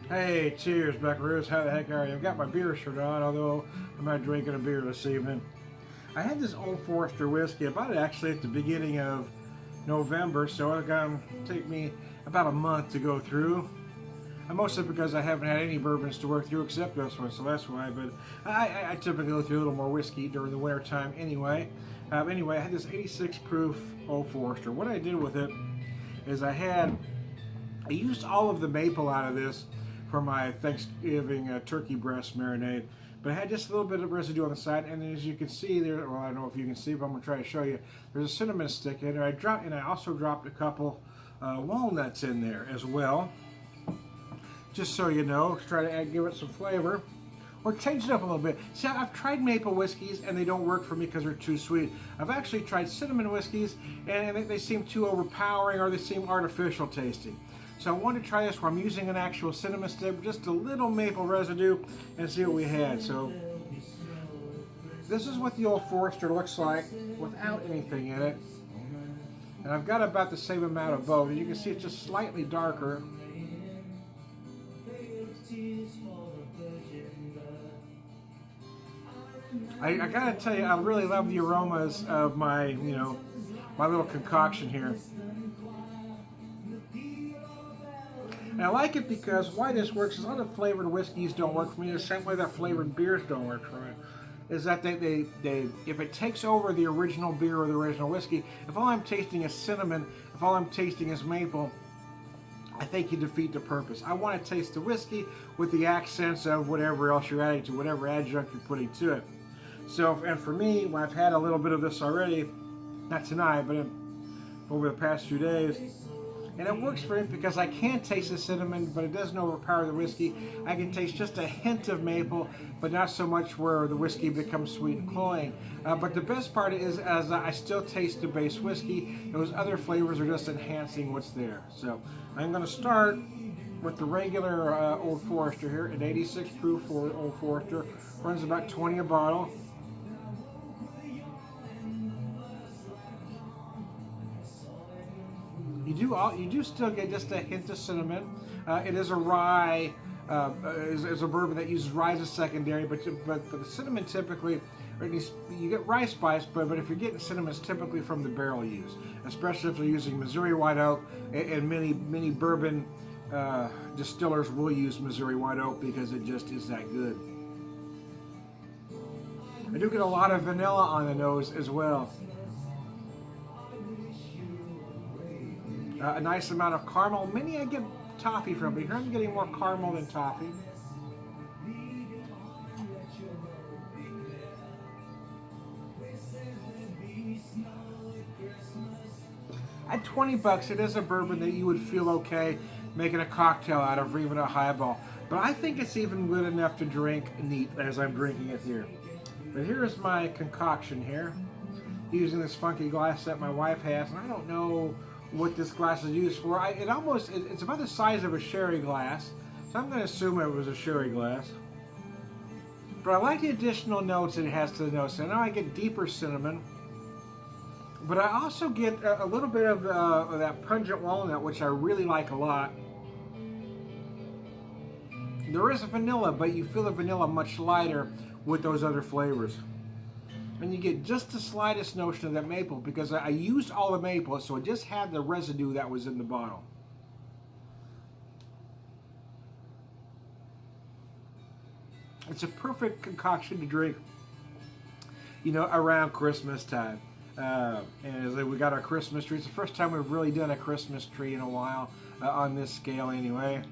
Hey, cheers, Buckaroos. How the heck are you? I've got my beer shirt on, although I'm not drinking a beer this evening. I had this Old Forester whiskey. I bought it actually at the beginning of November, so it's going to take me about a month to go through. Mostly because I haven't had any bourbons to work through except this one, so that's why. But I typically go through a little more whiskey during the winter time anyway. Anyway, I had this 86 proof Old Forester. What I did with it is I used all of the maple out of this for my Thanksgiving turkey breast marinade, but I had just a little bit of residue on the side, and as you can see there, well, I don't know if you can see, but I'm gonna try to show you. There's a cinnamon stick in there. I also dropped a couple walnuts in there as well, just so you know, to try to give it some flavor. Or change it up a little bit. See, I've tried maple whiskeys and they don't work for me because they're too sweet. I've actually tried cinnamon whiskeys and they seem too overpowering or they seem artificial tasting. So I wanted to try this where I'm using an actual cinnamon stick, just a little maple residue, and see what we had. So this is what the Old Forester looks like without anything in it. And I've got about the same amount of both. And you can see it's just slightly darker. I gotta tell you, I really love the aromas of my little concoction here. And I like it because why this works is a lot of flavored whiskeys don't work for me the same way that flavored beers don't work for me. Is that they if it takes over the original beer or the original whiskey, if all I'm tasting is cinnamon, if all I'm tasting is maple, I think you defeat the purpose. I want to taste the whiskey with the accents of whatever else you're adding to, whatever adjunct you're putting to it. So, and for me, when I've had a little bit of this already, not tonight, but over the past few days, and it works for me because I can taste the cinnamon, but it doesn't overpower the whiskey. I can taste just a hint of maple, but not so much where the whiskey becomes sweet and cloying. But the best part is, as I still taste the base whiskey, those other flavors are just enhancing what's there. So I'm going to start with the regular Old Forester here, an 86 proof for Old Forester. Runs about 20 a bottle. You do still get just a hint of cinnamon. It is a rye, is a bourbon that uses rye as a secondary, but the cinnamon typically, or at least you get rye spice, but if you're getting cinnamon, it's typically from the barrel use, especially if they're using Missouri White Oak, and many bourbon distillers will use Missouri White Oak because it just is that good. I do get a lot of vanilla on the nose as well. A nice amount of caramel. Many I get toffee from, but here I'm getting more caramel than toffee. At 20 bucks, it is a bourbon that you would feel okay making a cocktail out of, or even a highball. But I think it's even good enough to drink neat as I'm drinking it here. But here's my concoction here, using this funky glass that my wife has, and I don't know what this glass is used for. It's about the size of a sherry glass, so I'm going to assume it was a sherry glass. But I like the additional notes it has to the nose. So now I get deeper cinnamon, but I also get a little bit of that pungent walnut, which I really like a lot. There is a vanilla, but you feel the vanilla much lighter with those other flavors. And you get just the slightest notion of that maple because I used all the maple, so I just had the residue that was in the bottle. It's a perfect concoction to drink, around Christmas time. And as we got our Christmas tree, it's the first time we've really done a Christmas tree in a while, on this scale anyway.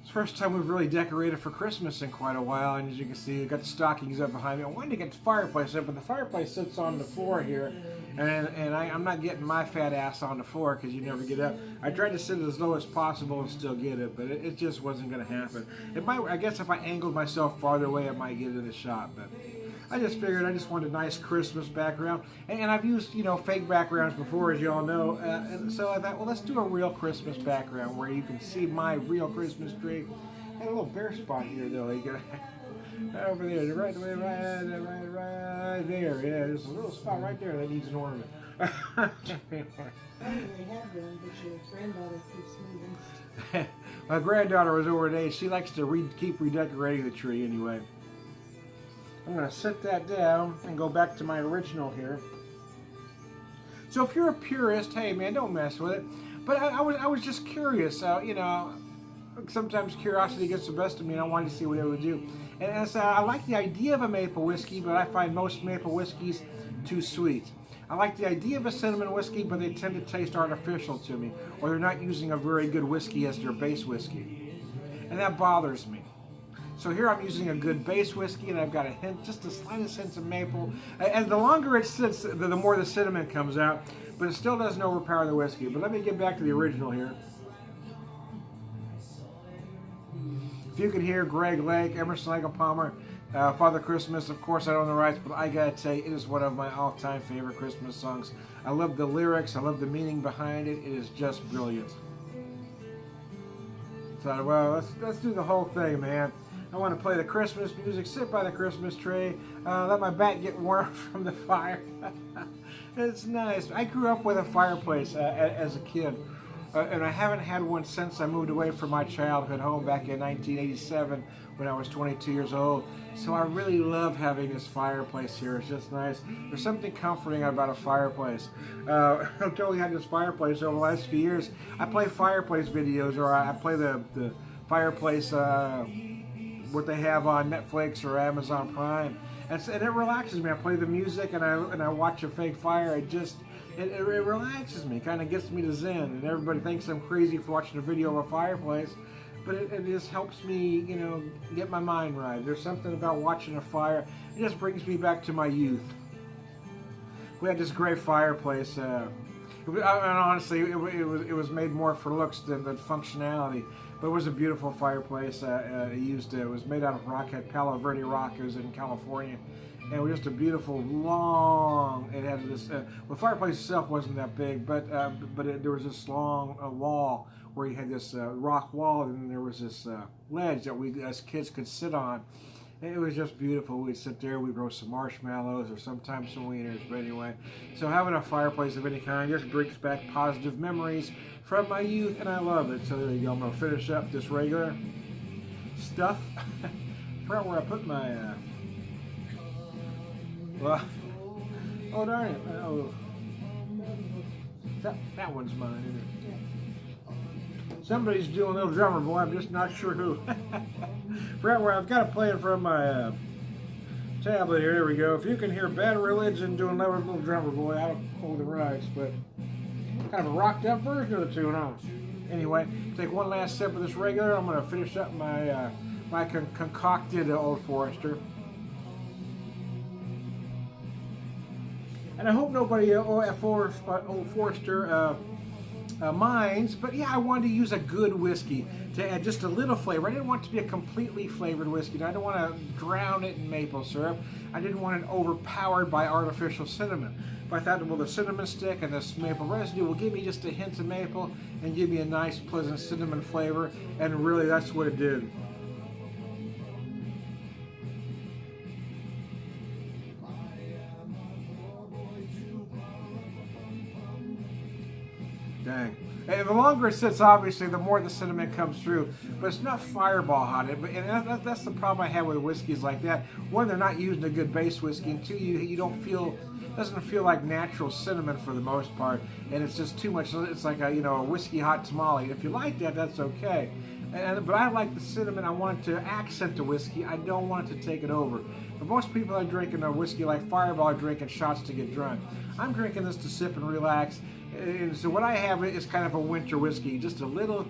It's the first time we've really decorated for Christmas in quite a while, and as you can see, we've got the stockings up behind me. I wanted to get the fireplace up, but the fireplace sits on the floor here, and I'm not getting my fat ass on the floor because you never get up. I tried to sit as low as possible and still get it, but it just wasn't going to happen. I guess if I angled myself farther away, it might get in the shot, but I just figured I just wanted a nice Christmas background, and I've used fake backgrounds before, as you all know, and so I thought, well, let's do a real Christmas background where you can see my real Christmas tree. I had a little bare spot here though. You get right over there, right there. Yeah, there's a little spot right there that needs an ornament. I don't really have one, but your granddaughter keeps moving. My granddaughter was over today. She likes to keep redecorating the tree anyway. I'm going to set that down and go back to my original here. So if you're a purist, hey man, don't mess with it. But I was just curious. You know, sometimes curiosity gets the best of me, and I wanted to see what it would do. And I like the idea of a maple whiskey, but I find most maple whiskeys too sweet. I like the idea of a cinnamon whiskey, but they tend to taste artificial to me, or they're not using a very good whiskey as their base whiskey. And that bothers me. So here I'm using a good base whiskey, and I've got a hint, just the slightest hint of maple. And the longer it sits, the more the cinnamon comes out, but it still doesn't overpower the whiskey. But let me get back to the original here. If you can hear Greg Lake, Emerson, Lake and Palmer, Father Christmas, of course I don't own the rights, but I gotta tell you, it is one of my all-time favorite Christmas songs. I love the lyrics, I love the meaning behind it. It is just brilliant. So, well, let's do the whole thing, man. I want to play the Christmas music, sit by the Christmas tree, let my back get warm from the fire. It's nice. I grew up with a fireplace as a kid, and I haven't had one since I moved away from my childhood home back in 1987 when I was 22 years old. So I really love having this fireplace here. It's just nice. There's something comforting about a fireplace. I've totally had this fireplace over the last few years. I play fireplace videos, or I play the fireplace, what they have on Netflix or Amazon Prime, and it relaxes me. I play the music and I watch a fake fire. It relaxes me, kind of gets me to zen. And everybody thinks I'm crazy for watching a video of a fireplace, but it just helps me, you know, get my mind right. There's something about watching a fire. It just brings me back to my youth. We had this great fireplace. And honestly, it was made more for looks than functionality. But it was a beautiful fireplace. It was made out of rock, had Palo Verde rock. It was in California, and it was just a beautiful long. It had this. The fireplace itself wasn't that big, but there was this long wall where you had this rock wall, and then there was this ledge that we as kids could sit on. It was just beautiful. We'd sit there, we'd roast some marshmallows or sometimes some wieners, but anyway. So having a fireplace of any kind just brings back positive memories from my youth, and I love it. So there you go. I'm going to finish up this regular stuff. I forgot where I put my, oh darn it. Oh, that one's mine, isn't it? Somebody's doing a little drummer boy, I'm just not sure who. Forgot where I've got it playing from my tablet here. There we go. If you can hear Bad Religion doing a little drummer boy, I don't hold the rights, but kind of a rocked up version of the tune, huh? Anyway, take one last sip of this regular. I'm going to finish up my my concocted Old Forester. And I hope nobody Old Forester minds, but yeah, I wanted to use a good whiskey to add just a little flavor. I didn't want it to be a completely flavored whiskey. I didn't want to drown it in maple syrup. I didn't want it overpowered by artificial cinnamon. But I thought, well, the cinnamon stick and this maple residue will give me just a hint of maple and give me a nice, pleasant cinnamon flavor, and really that's what it did. Dang. And the longer it sits, obviously, the more the cinnamon comes through. But it's not fireball hot. And that's the problem I have with whiskeys like that. One, they're not using a good base whiskey. And two, you don't feel, doesn't feel like natural cinnamon for the most part. And it's just too much. It's like a whiskey hot tamale. If you like that, that's okay. But I like the cinnamon. I want it to accent the whiskey. I don't want it to take it over. But most people are drinking a whiskey like Fireball are drinking shots to get drunk. I'm drinking this to sip and relax. And so what I have is kind of a winter whiskey. Just a little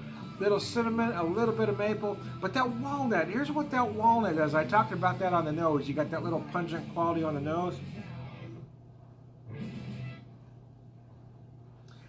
cinnamon, a little bit of maple. But that walnut, here's what that walnut does. I talked about that on the nose. You got that little pungent quality on the nose.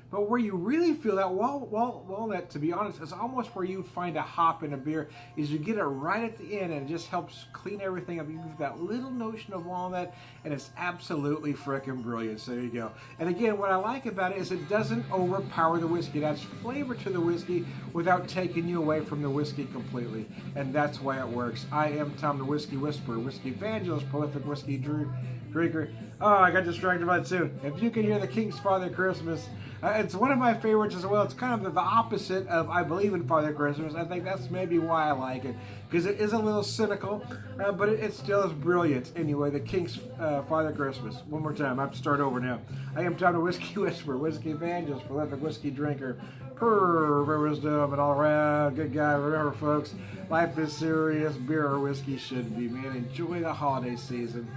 But where you really feel that walnut, to be honest, is almost where you find a hop in a beer, is you get it right at the end, and it just helps clean everything up. You get that little notion of walnut, and it's absolutely frickin' brilliant. So there you go. And again, what I like about it is it doesn't overpower the whiskey. It adds flavor to the whiskey without taking you away from the whiskey completely. And that's why it works. I am Tom the Whiskey Whisperer, whiskey evangelist, prolific whiskey drinker. Oh, I got distracted by it soon. If you can hear the King's Father Christmas, It's one of my favorites as well. It's kind of the opposite of I Believe in Father Christmas. I think that's maybe why I like it, because it is a little cynical, but it still is brilliant. Anyway, the Kinks' Father Christmas. One more time. I have to start over now. I am Tom the Whiskey Whisperer, Whiskey Evangelist, prolific whiskey drinker, purr wisdom, and all around good guy. Remember, folks, life is serious. Beer or whiskey should be, man. Enjoy the holiday season.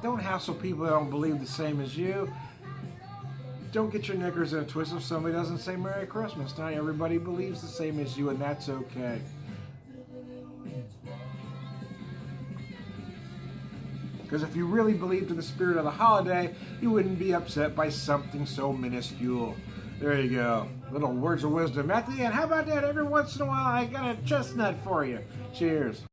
Don't hassle people that don't believe the same as you. Don't get your knickers in a twist if somebody doesn't say Merry Christmas. Not everybody believes the same as you, and that's okay. Because if you really believed in the spirit of the holiday, you wouldn't be upset by something so minuscule. There you go. Little words of wisdom at the end. How about that? Every once in a while, I got a chestnut for you. Cheers.